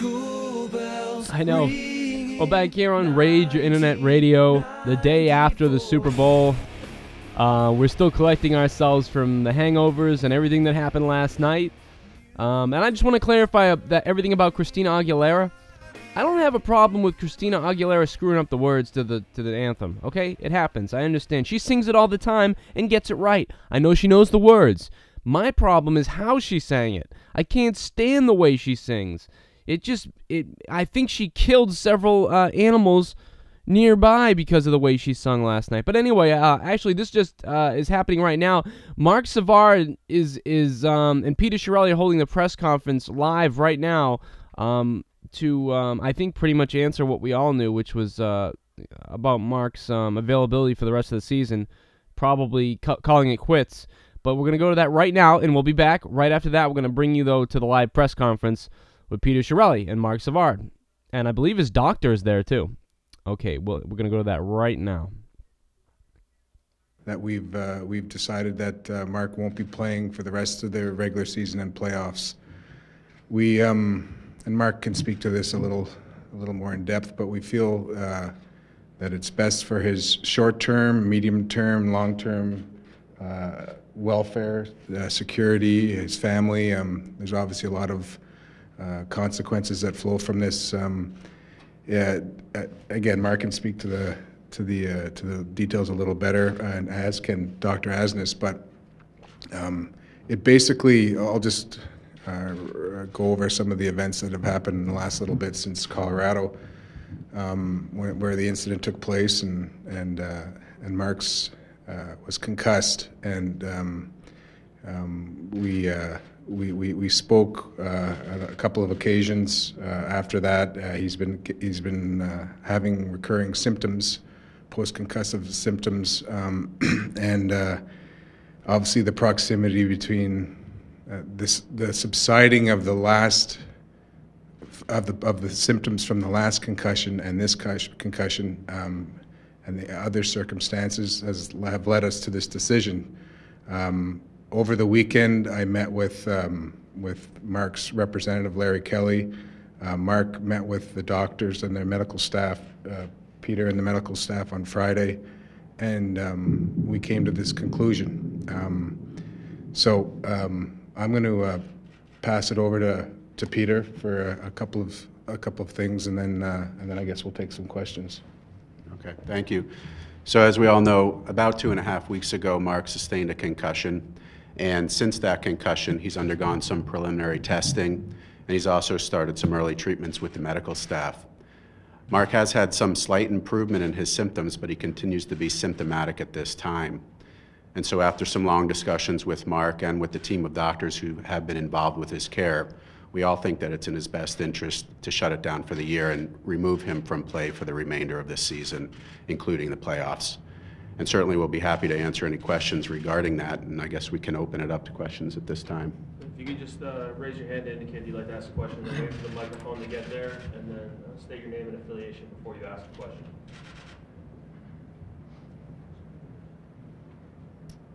I know. Well, back here on Rage Internet Radio, the day after the Super Bowl, we're still collecting ourselves from the hangovers and everything that happened last night. And I just want to clarify that everything about Christina Aguilera. I don't have a problem with Christina Aguilera screwing up the words to the anthem, okay? It happens. I understand. She sings it all the time and gets it right. I know she knows the words. My problem is how she sang it. I can't stand the way she sings. I think she killed several animals nearby because of the way she sung last night. But anyway, actually, this just is happening right now. Marc Savard is and Peter Chiarelli are holding the press conference live right now to, I think, pretty much answer what we all knew, which was about Marc's availability for the rest of the season, probably calling it quits. But we're going to go to that right now, and we'll be back right after that. We're going to bring you, though, to the live press conference with Peter Chiarelli and Marc Savard. And I believe his doctor is there, too. Okay, well, we're going to go to that right now. That we've decided that Marc won't be playing for the rest of the regular season and playoffs. We and Marc can speak to this a little more in depth, but we feel that it's best for his short-term, medium-term, long-term welfare, security, his family. There's obviously a lot of consequences that flow from this. Again, Marc can speak to the details a little better, and as can Dr. Asnes. But it basically, I'll just go over some of the events that have happened in the last little bit since Colorado, where the incident took place, and Marc's was concussed, and we spoke on a couple of occasions after that. He's been having recurring symptoms, post-concussive symptoms, and obviously the proximity between the subsiding of the last of the symptoms from the last concussion and this concussion and the other circumstances have led us to this decision. Over the weekend, I met with Marc's representative, Larry Kelly. Marc met with the doctors and their medical staff, Peter and the medical staff on Friday, and we came to this conclusion. So I'm going to pass it over to Peter for a couple of things, and then I guess we'll take some questions. Okay, thank you. So as we all know, about 2.5 weeks ago, Marc sustained a concussion. And since that concussion, he's undergone some preliminary testing, and he's also started some early treatments with the medical staff. Marc has had some slight improvement in his symptoms, but he continues to be symptomatic at this time. And so after some long discussions with Marc and with the team of doctors who have been involved with his care, we all think that it's in his best interest to shut it down for the year and remove him from play for the remainder of this season, including the playoffs. And certainly we'll be happy to answer any questions regarding that, and I guess we can open it up to questions at this time. If you could just raise your hand to indicate you'd like to ask a question, then wait for the microphone to get there, and then state your name and affiliation before you ask a question.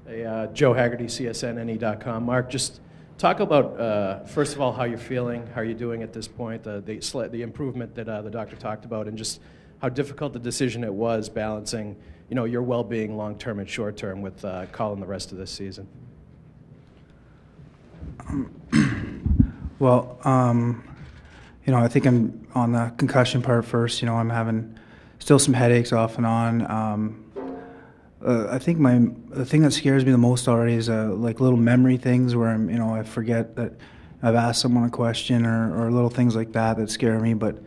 Hey, Joe Haggerty, CSNNE.com. Marc, just talk about, first of all, how you're feeling, how you're doing at this point, the improvement that the doctor talked about, and just how difficult the decision it was balancing, your well-being long-term and short-term with calling the rest of this season. Well, I think I'm on the concussion part first. I'm having still some headaches off and on. I think the thing that scares me the most already is like little memory things where I forget that I've asked someone a question or little things like that scare me. But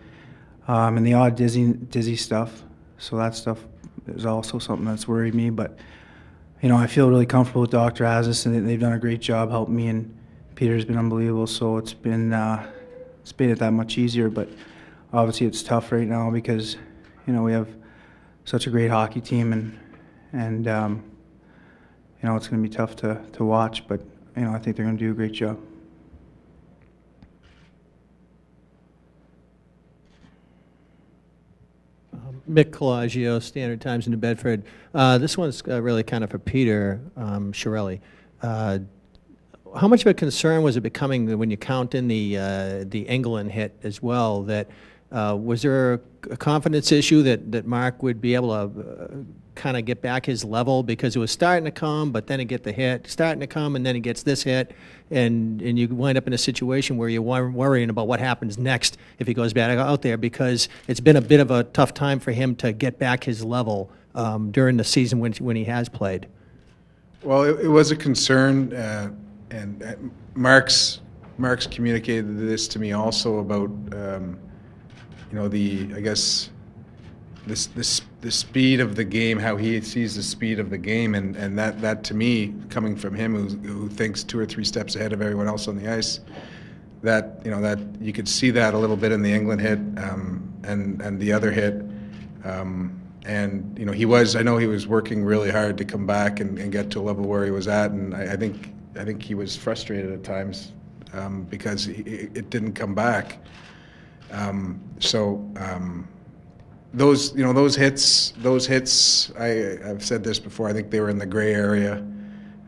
and the odd dizzy stuff. So that stuff is also something that's worried me. But I feel really comfortable with Dr. Asnes, and they've done a great job helping me, and Peter's been unbelievable. So it's made it that much easier. But obviously it's tough right now because we have such a great hockey team, and it's going to be tough to watch. But I think they're going to do a great job. Mick Colagio, Standard Times in New Bedford. This one's really kind of for Peter Chiarelli. how much of a concern was it becoming when you count in the England hit as well? That was there a confidence issue that Marc would be able to kind of get back his level, because it was starting to come, but then he get the hit, starting to come, and then he gets this hit, and you wind up in a situation where you're worrying about what happens next if he goes back out there, because it's been a bit of a tough time for him to get back his level during the season when he has played. Well, it was a concern, and Marc's communicated this to me also about I guess the speed of the game, how he sees the speed of the game, and that to me, coming from him who thinks 2 or 3 steps ahead of everyone else on the ice, that you could see that a little bit in the England hit and the other hit. And I know he was working really hard to come back and get to a level where he was at, and I think he was frustrated at times because it didn't come back. Those hits, I've said this before, I think they were in the gray area,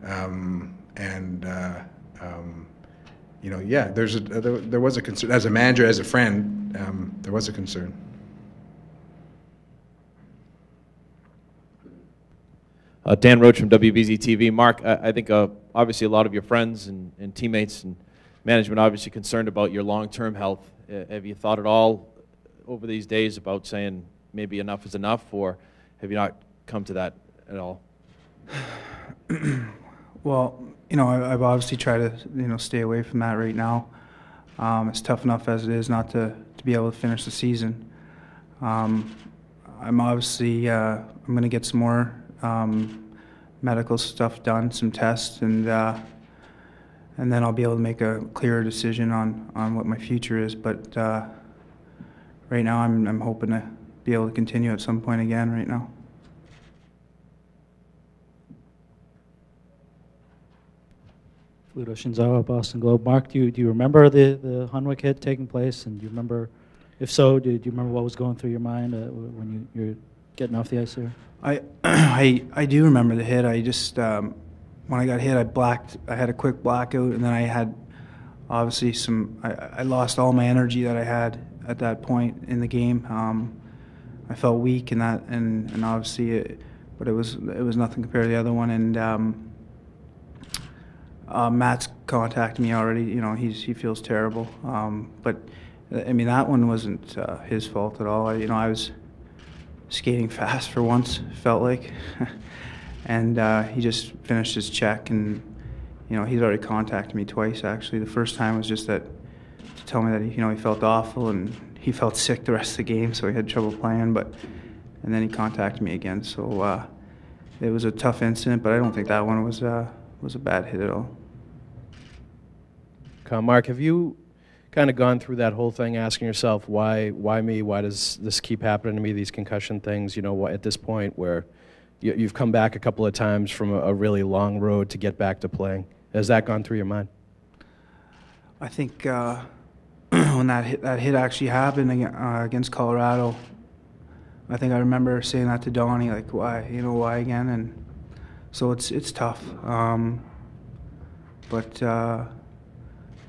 there was a concern as a manager, as a friend. There was a concern. Dan Roach from WBZ TV. Marc, I think obviously a lot of your friends and teammates and management obviously concerned about your long-term health. Have you thought at all over these days about saying maybe enough is enough, or have you not come to that at all? Well, I've obviously tried to stay away from that right now. It's tough enough as it is not to be able to finish the season. I'm obviously I'm going to get some more medical stuff done, some tests, and then I'll be able to make a clearer decision on what my future is. But right now, I'm hoping to be able to continue at some point again. Right now. Ludo Shinzawa, Boston Globe. Marc, do you remember the Hunwick hit taking place, and do you remember, if so, do you remember what was going through your mind when you're getting off the ice there? I do remember the hit. I just when I got hit, I had a quick blackout, and then I had obviously I lost all my energy that I had at that point in the game. I felt weak in that, and obviously, but it was nothing compared to the other one. And Matt's contacted me already. He feels terrible. But I mean, that one wasn't his fault at all. I was skating fast for once, felt like, and he just finished his check, and he's already contacted me twice actually. The first time was just to tell me that he felt awful and he felt sick the rest of the game, so he had trouble playing. And then he contacted me again. So it was a tough incident, but I don't think that one was a bad hit at all. Marc, have you kind of gone through that whole thing, asking yourself, why me? Why does this keep happening to me, these concussion things? At this point where you've come back a couple of times from a really long road to get back to playing. Has that gone through your mind? I think when that hit actually happened against Colorado, I think I remember saying that to Donnie, like, why again? And so it's tough. But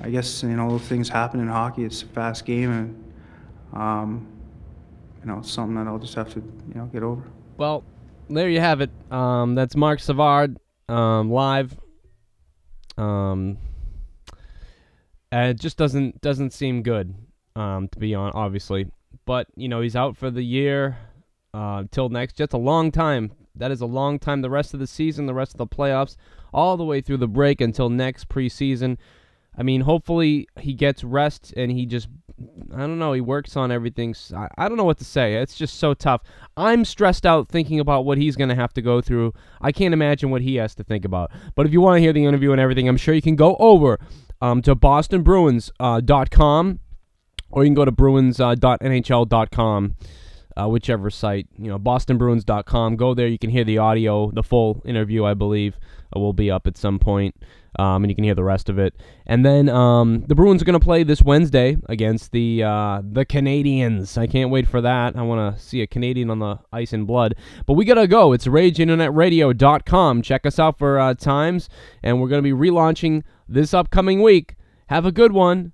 I guess those things happen in hockey. It's a fast game, and it's something that I'll just have to get over. Well, there you have it. That's Marc Savard live. It just doesn't seem good, to be on, obviously. But he's out for the year till next. Just a long time. That is a long time. The rest of the season, the rest of the playoffs, all the way through the break until next preseason. I mean, hopefully he gets rest and he just, I don't know, he works on everything. I don't know what to say. It's just so tough. I'm stressed out thinking about what he's going to have to go through. I can't imagine what he has to think about. But if you want to hear the interview and everything, I'm sure you can go over to bostonbruins.com or you can go to bruins.nhl.com. whichever site, bostonbruins.com. Go there. You can hear the audio. The full interview, I believe, will be up at some point, and you can hear the rest of it. And then the Bruins are going to play this Wednesday against the Canadiens. I can't wait for that. I want to see a Canadian on the ice in blood. But we got to go. It's RageInternetRadio.com. Check us out for times, and we're going to be relaunching this upcoming week. Have a good one.